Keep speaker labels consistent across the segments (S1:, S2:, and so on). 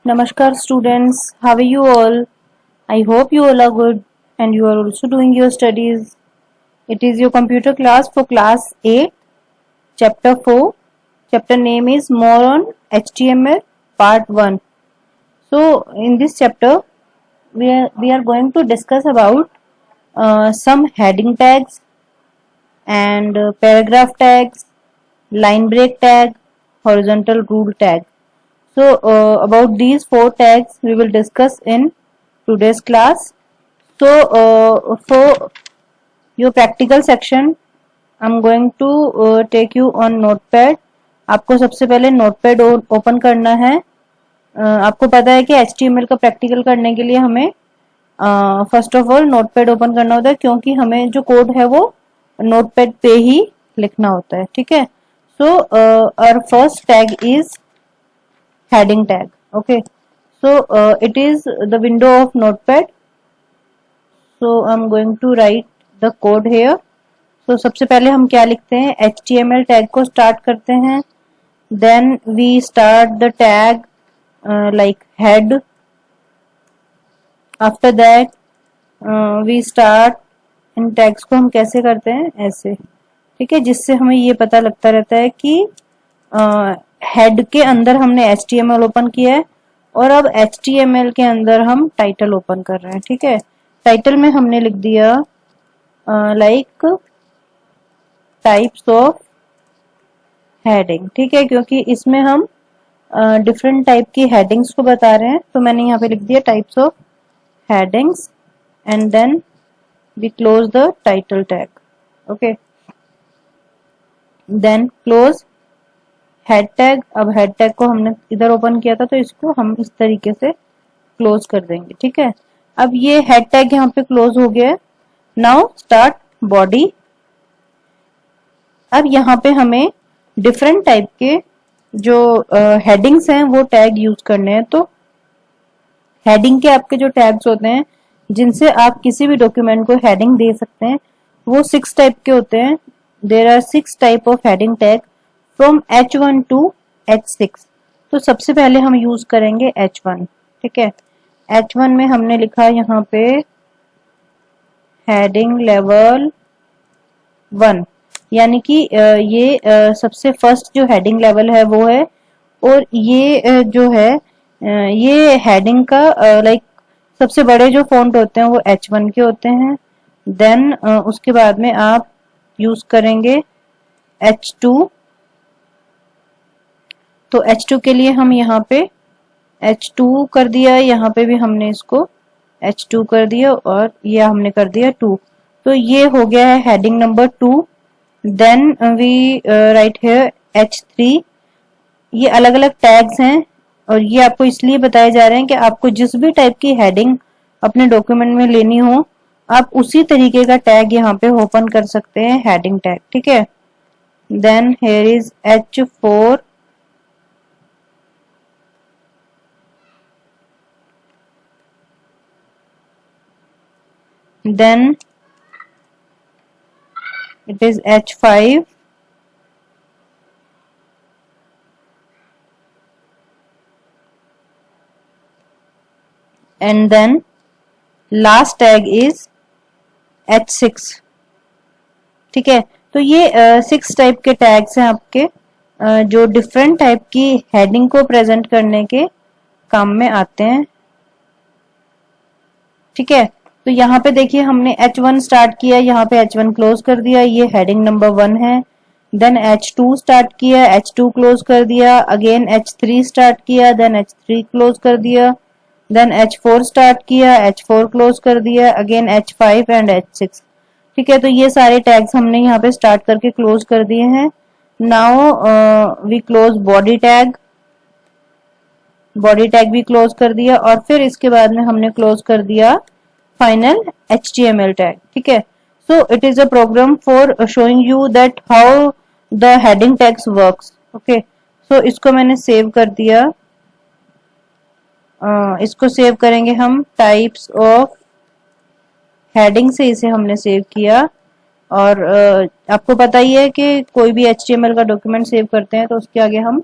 S1: Namaskar students, how are you all? I hope you all are good and you are also doing your studies. It is your computer class for class 8, chapter 4. Chapter name is More on HTML part 1. So in this chapter we are going to discuss about some heading tags and paragraph tags, line break tag, horizontal rule tag. So about these 4 tags we will discuss in today's class. So for your practical section I'm going to take you on notepad. आपको सबसे पहले notepad open करना है. आपको पता है कि HTML का प्रैक्टिकल करने के लिए हमें first of all notepad open करना होता है, क्योंकि हमें जो कोड है वो नोटपैड पे ही लिखना होता है. ठीक है. So our first tag is heading tag. Okay, so it is the window of notepad. So I'm going to write the code here. So सबसे पहले हम क्या लिखते हैं, HTML टैग को स्टार्ट करते हैं. Then we start the tag like head. After that we start, in tags को हम कैसे करते हैं, ऐसे. ठीक है, जिससे हमें ये पता लगता रहता है कि हेड के अंदर हमने HTML ओपन किया है और अब HTML के अंदर हम टाइटल ओपन कर रहे हैं. ठीक है, टाइटल में हमने लिख दिया लाइक टाइप्स ऑफ हेडिंग. ठीक है, क्योंकि इसमें हम डिफरेंट टाइप की हेडिंग्स को बता रहे हैं, तो मैंने यहाँ पे लिख दिया types of headings and then we close the title tag. Okay, then close head tag. अब हेड टैग को हमने इधर ओपन किया था तो इसको हम इस तरीके से क्लोज कर देंगे. ठीक है, अब ये हेड टैग यहाँ पे क्लोज हो गया. Now start body. अब यहाँ पे हमें डिफरेंट टाइप के जो हेडिंग्स हैं वो टैग यूज करने हैं. तो हेडिंग के आपके जो टैग्स होते हैं जिनसे आप किसी भी डॉक्यूमेंट को हेडिंग दे सकते हैं वो 6 टाइप के होते हैं. There are 6 type of heading tag from H1 to H6. तो सबसे पहले हम यूज करेंगे H1. ठीक है, H1 में हमने लिखा यहाँ पे हेडिंग लेवल 1, यानी कि ये सबसे फर्स्ट जो हेडिंग लेवल है वो है. और ये जो है ये हेडिंग का लाइक सबसे बड़े जो फॉन्ट होते हैं वो H1 के होते हैं. देन उसके बाद में आप यूज करेंगे H2. तो H2 के लिए हम यहाँ पे H2 कर दिया, यहाँ पे भी हमने इसको H2 कर दिया और ये हमने कर दिया 2. तो ये हो गया है heading number 2. Then we write here H3. ये अलग अलग टैग्स हैं और ये आपको इसलिए बताए जा रहे हैं कि आपको जिस भी टाइप की हेडिंग अपने डॉक्यूमेंट में लेनी हो आप उसी तरीके का टैग यहाँ पे ओपन कर सकते हैं, हेडिंग टैग. ठीक है, then here is H4. then it is H5. and then last tag is H6. ठीक है, तो ये 6 टाइप के टैग्स हैं आपके जो डिफरेंट टाइप की हेडिंग को प्रेजेंट करने के काम में आते हैं. ठीक है, तो यहाँ पे देखिए हमने H1 स्टार्ट किया, यहाँ पे H1 क्लोज कर दिया, ये हेडिंग नंबर 1 है. देन H2 स्टार्ट किया, H2 क्लोज कर दिया. अगेन H3 स्टार्ट किया, देन H3 क्लोज कर दिया. देन H4 स्टार्ट किया, H4 क्लोज कर दिया. Again H5 and H6. ठीक है, तो ये सारे टैग्स हमने यहाँ पे स्टार्ट करके क्लोज कर दिए हैं. Now we close body tag. Body tag भी क्लोज कर दिया और फिर इसके बाद में हमने क्लोज कर दिया फाइनल HTML टैग. ठीक है, so it is a program for showing you that how the heading tags works. Okay, so इसको मैंने सेव कर दिया. इसको सेव करेंगे हम टाइप्स ऑफ हेडिंग से, इसे हमने सेव किया. और आपको पता ही है कि कोई भी HTML का डॉक्यूमेंट सेव करते हैं तो उसके आगे हम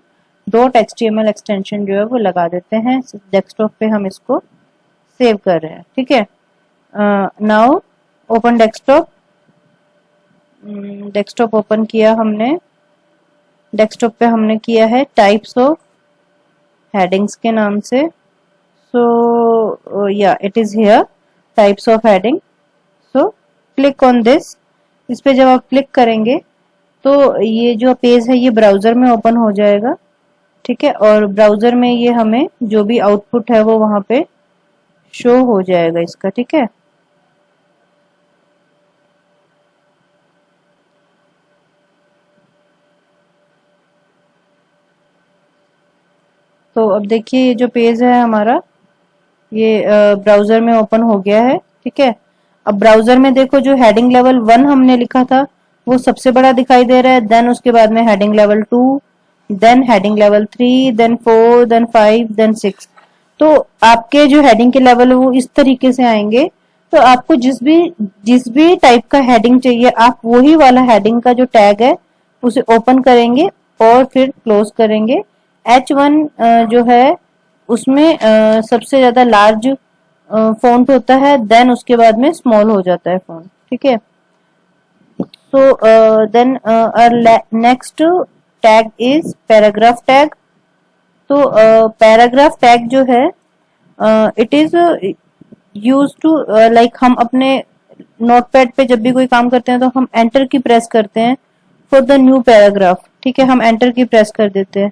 S1: डॉट HTML एक्सटेंशन जो है वो लगा देते हैं। डेस्कटॉप पे हम इसको सेव कर रहे हैं, ठीक है। Now open desktop. Desktop open किया हमने। डेस्कटॉप पे हमने किया है टाइप्स ऑफ हेडिंग्स के नाम से। सो या it is here types of heading. So click on this. इस पे जब आप क्लिक करेंगे तो ये जो पेज है ये ब्राउजर में ओपन हो जाएगा, ठीक है। और ब्राउजर में ये हमें जो भी आउटपुट है वो वहां पे शो हो जाएगा इसका, ठीक है। तो अब देखिए ये जो पेज है हमारा ये ब्राउजर में ओपन हो गया है, ठीक है। अब ब्राउजर में देखो जो हेडिंग लेवल 1 हमने लिखा था वो सबसे बड़ा दिखाई दे रहा है। देन उसके बाद में heading level 2, then heading level 3, then 4, then 5, then 6। तो आपके जो हेडिंग के लेवल है वो इस तरीके से आएंगे। तो आपको जिस भी टाइप का हेडिंग चाहिए आप वही वाला हेडिंग का जो टैग है उसे ओपन करेंगे और फिर क्लोज करेंगे। H1 जो है उसमें सबसे ज्यादा लार्ज फॉन्ट होता है, देन उसके बाद में स्मॉल हो जाता है फॉन्ट, ठीक है। So then next tag is paragraph tag. तो पैराग्राफ टैग जो है it is use to like हम अपने नोटपैड पे जब भी कोई काम करते हैं तो हम एंटर की प्रेस करते हैं फॉर द न्यू पैराग्राफ, ठीक है। हम एंटर की प्रेस कर देते हैं,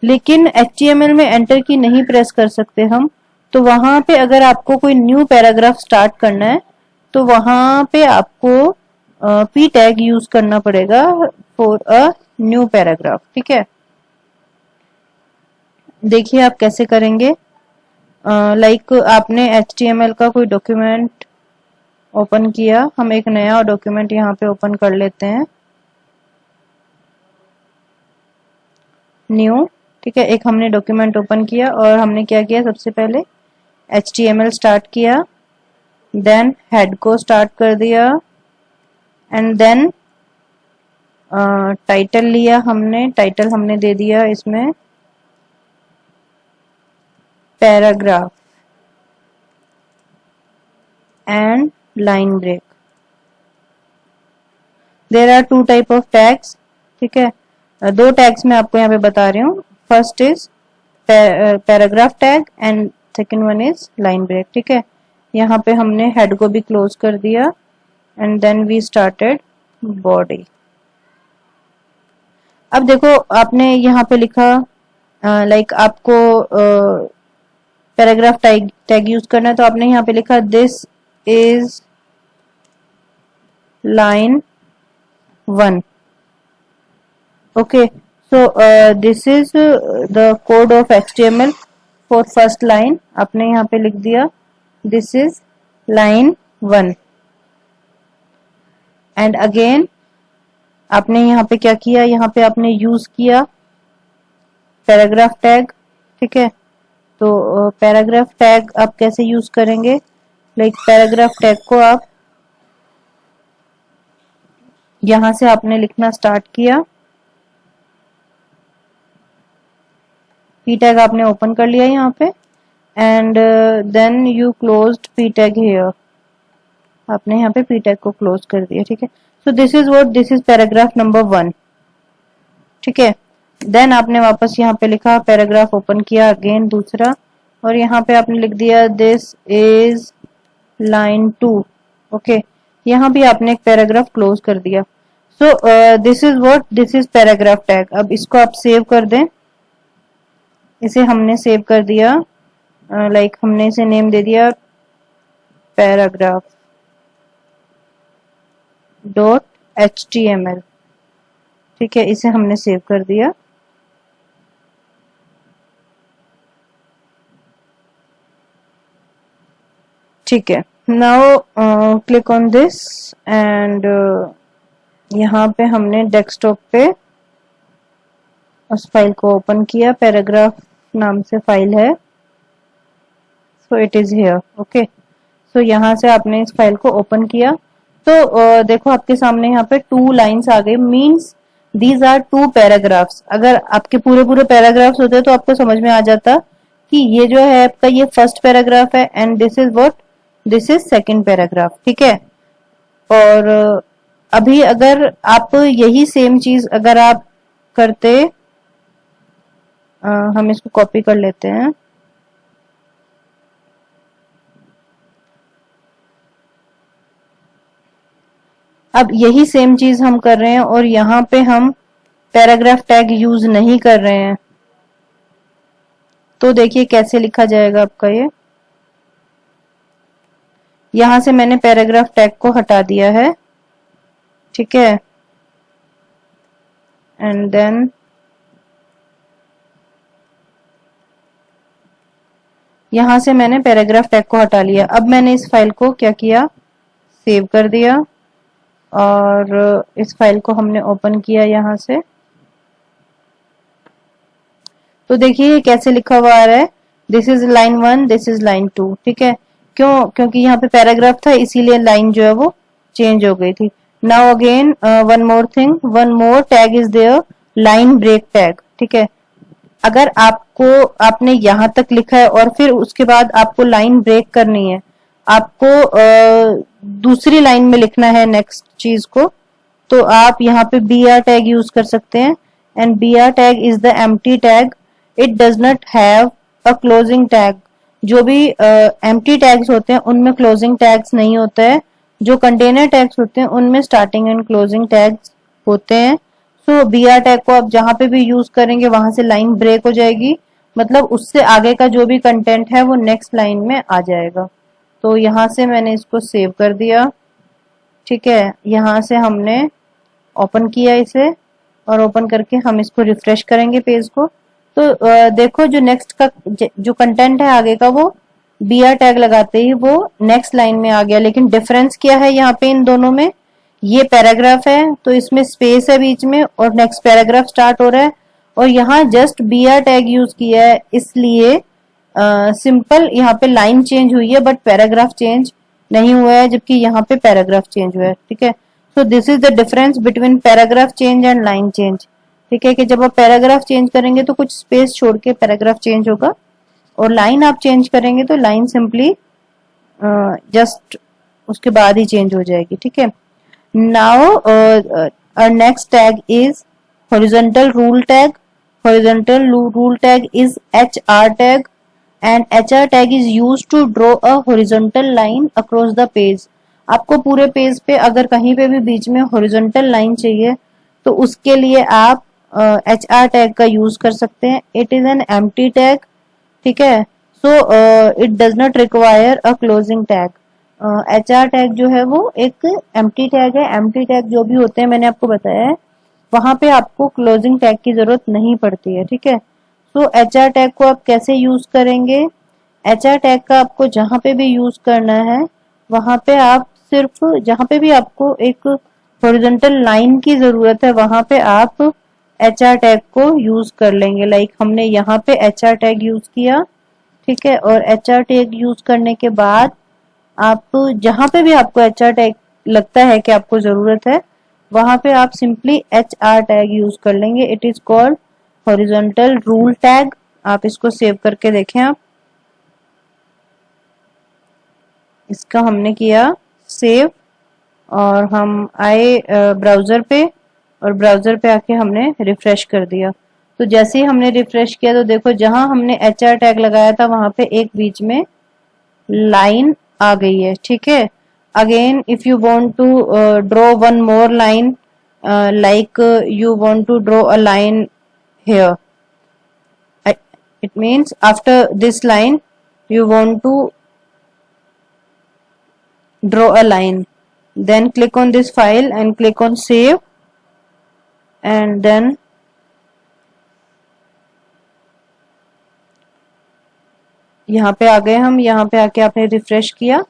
S1: लेकिन HTML में एंटर की नहीं प्रेस कर सकते हम। तो वहां पे अगर आपको कोई न्यू पैराग्राफ स्टार्ट करना है तो वहां पे आपको P टैग यूज करना पड़ेगा फॉर अ न्यू पैराग्राफ, ठीक है। देखिए आप कैसे करेंगे। लाइक आपने HTML का कोई डॉक्यूमेंट ओपन किया। हम एक नया डॉक्यूमेंट यहाँ पे ओपन कर लेते हैं, न्यू, ठीक है। एक हमने डॉक्यूमेंट ओपन किया और हमने क्या किया, सबसे पहले HTML स्टार्ट किया, देन हेड को स्टार्ट कर दिया एंड देन टाइटल लिया हमने। टाइटल हमने दे दिया इसमें paragraph and line break. There are 2 type of tags, ठीक है। 2 टैग्स मैं आपको यहाँ पे बता रही हूँ। First is paragraph tag and second one is line break, ठीक है। यहाँ पे हमने हेड को भी क्लोज कर दिया and then we started body. अब देखो आपने यहाँ पे लिखा लाइक आपको पैराग्राफ टैग यूज करना है तो आपने यहाँ पे लिखा this is line 1, okay. So this is the code of HTML for first line. आपने यहाँ पे लिख दिया this is line 1 and again आपने यहाँ पे क्या किया, यहाँ पे आपने यूज किया पैराग्राफ टैग, ठीक है। तो पैराग्राफ टैग आप कैसे यूज करेंगे, लाइक पैराग्राफ टैग को आप यहां से आपने लिखना स्टार्ट किया, P टैग आपने ओपन कर लिया यहाँ पे and then you closed P tag here. आपने यहाँ पे P टैग को क्लोज कर दिया, ठीक है। So this is paragraph number 1, ठीक है। देन आपने वापस यहाँ पे लिखा पैराग्राफ ओपन किया अगेन दूसरा और यहाँ पे आपने लिख दिया दिस इज लाइन 2, ओके। यहाँ भी आपने एक पैराग्राफ क्लोज कर दिया। So this is paragraph tag. अब इसको आप सेव कर दें। इसे हमने सेव कर दिया, लाइक हमने इसे नेम दे दिया पैराग्राफ .html, ठीक है। इसे हमने सेव कर दिया, ठीक है। Now click on this and यहाँ पे हमने डेस्कटॉप पे उस फाइल को ओपन किया, पैराग्राफ नाम से फाइल है। So it is here, okay. So यहाँ से आपने इस फाइल को ओपन किया तो देखो आपके सामने यहाँ पे 2 लाइन्स आ गए। Means these are 2 paragraphs. अगर आपके पूरे पूरे पैराग्राफ्स होते तो आपको समझ में आ जाता कि ये जो है आपका ये फर्स्ट पैराग्राफ है and this is what, this is second paragraph, ठीक है। और अभी अगर आप यही सेम चीज अगर आप करते, हम इसको कॉपी कर लेते हैं। अब यही सेम चीज हम कर रहे हैं और यहाँ पे हम पैराग्राफ टैग यूज नहीं कर रहे हैं, तो देखिए कैसे लिखा जाएगा आपका ये। यहां से मैंने पैराग्राफ टैग को हटा दिया है, ठीक है, एंड देन यहां से मैंने पैराग्राफ टैग को हटा लिया। अब मैंने इस फाइल को क्या किया, सेव कर दिया और इस फाइल को हमने ओपन किया यहां से। तो देखिए कैसे लिखा हुआ आ रहा है, this is line 1, this is line 2, ठीक है। क्यों, क्योंकि यहाँ पे पैराग्राफ था इसीलिए लाइन जो है वो चेंज हो गई थी। Now again one more thing, one more tag is there, line break tag, ठीक है। अगर आपने यहां तक लिखा है और फिर उसके बाद आपको लाइन ब्रेक करनी है, आपको दूसरी लाइन में लिखना है नेक्स्ट चीज को, तो आप यहाँ पे br टैग यूज कर सकते हैं। And br tag is the empty tag, it does not have a closing tag. जो भी एम्प्टी टैग्स होते हैं उनमें क्लोजिंग टैग्स नहीं होता है, जो कंटेनर टैग्स होते हैं उनमें स्टार्टिंग एंड क्लोजिंग टैग्स होते हैं। सो br टैग को आप जहां पे भी यूज करेंगे वहां से लाइन ब्रेक हो जाएगी, मतलब उससे आगे का जो भी कंटेंट है वो नेक्स्ट लाइन में आ जाएगा। तो यहां से मैंने इसको सेव कर दिया, ठीक है। यहां से हमने ओपन किया इसे और ओपन करके हम इसको रिफ्रेश करेंगे पेज को। तो देखो जो नेक्स्ट का जो कंटेंट है आगे का वो br टैग लगाते ही वो नेक्स्ट लाइन में आ गया। लेकिन डिफरेंस क्या है यहाँ पे इन दोनों में, ये पैराग्राफ है तो इसमें स्पेस है बीच में और नेक्स्ट पैराग्राफ स्टार्ट हो रहा है, और यहाँ जस्ट br टैग यूज किया है इसलिए सिंपल यहाँ पे लाइन चेंज हुई है बट पैराग्राफ चेंज नहीं हुआ है, जबकि यहाँ पे पैराग्राफ चेंज हुआ है, ठीक है। So this is the difference between paragraph change and line change, ठीक है। कि जब आप पैराग्राफ चेंज करेंगे तो कुछ स्पेस छोड़ के पैराग्राफ चेंज होगा, और लाइन आप चेंज करेंगे तो लाइन सिंपली जस्ट उसके बाद ही चेंज हो जाएगी, ठीक है। Now our next tag is horizontal rule tag. Horizontal rule tag is HR tag, and HR tag is used to draw a horizontal line across the page. आपको पूरे page पे अगर कहीं पे भी बीच में horizontal line चाहिए तो उसके लिए आप HR tag का यूज कर सकते हैं। It is an empty tag, ठीक है। So it does not require a closing tag. HR tag जो है वो एक एम्प्टी टैग है। एम्प्टी टैग जो भी होते हैं मैंने आपको बताया है, वहां पे आपको क्लोजिंग टैग की जरूरत नहीं पड़ती है, ठीक है। सो HR टैग को आप कैसे यूज करेंगे, HR टैग का आपको जहां पे भी यूज करना है वहां पे आप सिर्फ जहां पे भी आपको एक हॉरिजॉन्टल लाइन की जरूरत है वहां पे आप HR टैग को यूज कर लेंगे। लाइक हमने यहाँ पे HR टैग यूज किया, ठीक है। और HR टैग यूज करने के बाद आप जहां पे भी आपको HR टैग लगता है कि आपको जरूरत है वहां पे आप सिंपली HR टैग यूज कर लेंगे। It is called horizontal rule tag. आप इसको सेव करके देखें। आप इसका हमने किया सेव और हम आए ब्राउजर पे, और ब्राउजर पे आके हमने रिफ्रेश कर दिया। तो जैसे ही हमने रिफ्रेश किया तो देखो जहां हमने HR टैग लगाया था वहां पे एक बीच में लाइन आ गई है, ठीक है। Again if you want to draw one more line, like you want to draw a line here, it means after this line you want to draw a line, then click on this file and click on save, and then यहाँ पे आ गए हम। यहाँ पे आके आपने refresh किया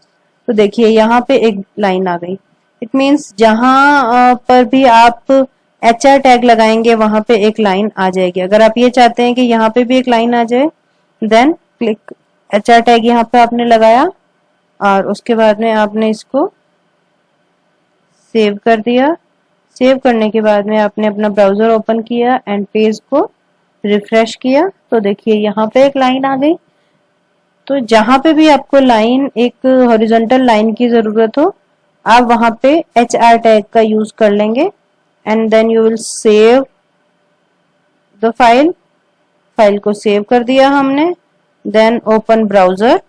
S1: तो देखिए यहाँ पे एक लाइन आ गई। इट मीन्स जहां पर भी आप HR टैग लगाएंगे वहां पे एक लाइन आ जाएगी। अगर आप ये चाहते हैं कि यहाँ पे भी एक लाइन आ जाए, देन क्लिक HR टैग यहाँ पे आपने लगाया और उसके बाद में आपने इसको सेव कर दिया। सेव करने के बाद में आपने अपना ब्राउजर ओपन किया एंड पेज को रिफ्रेश किया तो देखिए यहाँ पे एक लाइन आ गई। तो जहां पे भी आपको लाइन, एक हॉरिजॉन्टल लाइन की जरूरत हो, आप वहां पे HR टैग का यूज कर लेंगे and then you will save the file को सेव कर दिया हमने। देन ओपन ब्राउजर,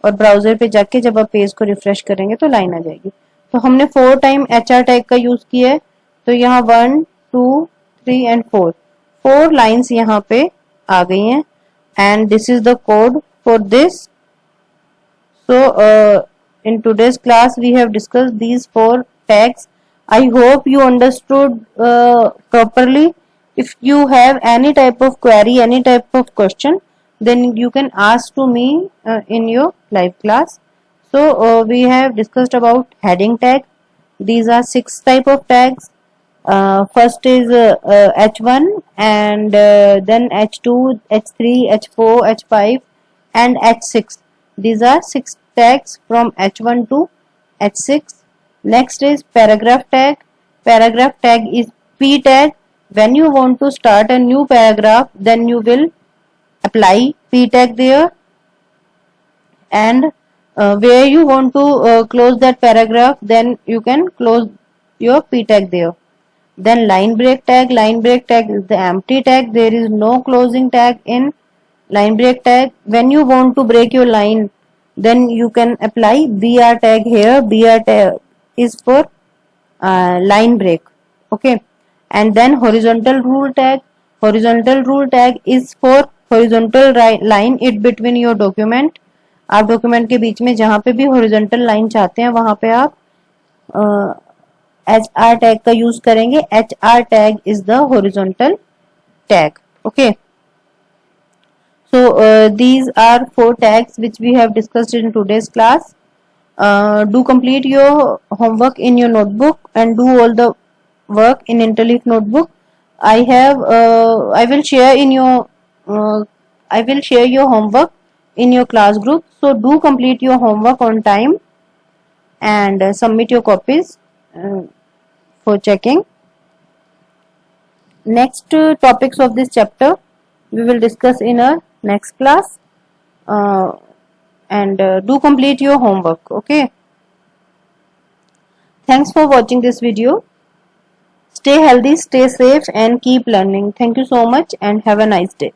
S1: और ब्राउजर पे जाके जब आप पेज को रिफ्रेश करेंगे तो लाइन आ जाएगी। तो हमने 4 टाइम HR टैग का यूज किया है, तो यहाँ 1 2 3 एंड 4 लाइन्स यहाँ पे आ गई हैं and this is the code for this. So in today's class we have discussed these 4 tags. I hope you understood properly. If you have any type of query, any type of question, then you can ask to me in your live class. So we have discussed about heading tag. These are 6 type of tags. First is H1 and then H2, H3, H4, H5 and H6. These are 6 tags from H1 to H6. Next is paragraph tag. Paragraph tag is P tag. When you want to start a new paragraph, then you will apply P tag there, and where you want to close that paragraph, then you can close your P tag there. Then line break tag. Line break tag is the empty tag. There is no closing tag in line break tag. When you want to break your line, then you can apply BR tag here. BR tag is for line break. Okay. And then horizontal rule tag. Horizontal rule tag is for horizontal line it between your document. आप document के बीच में जहां पे भी horizontal line चाहते हैं वहां पे आप HR tag का यूज करेंगे. HR tag is the horizontal tag. Okay. So these are 4 tags which we have discussed in today's class. Do complete your homework in your notebook and do all the work in Interleaf notebook. I will share your homework in your class group. So do complete your homework on time and submit your copies for checking. Next topics of this chapter we will discuss in our next class, and do complete your homework. Okay. Thanks for watching this video. Stay healthy, stay safe and keep learning. Thank you so much and have a nice day.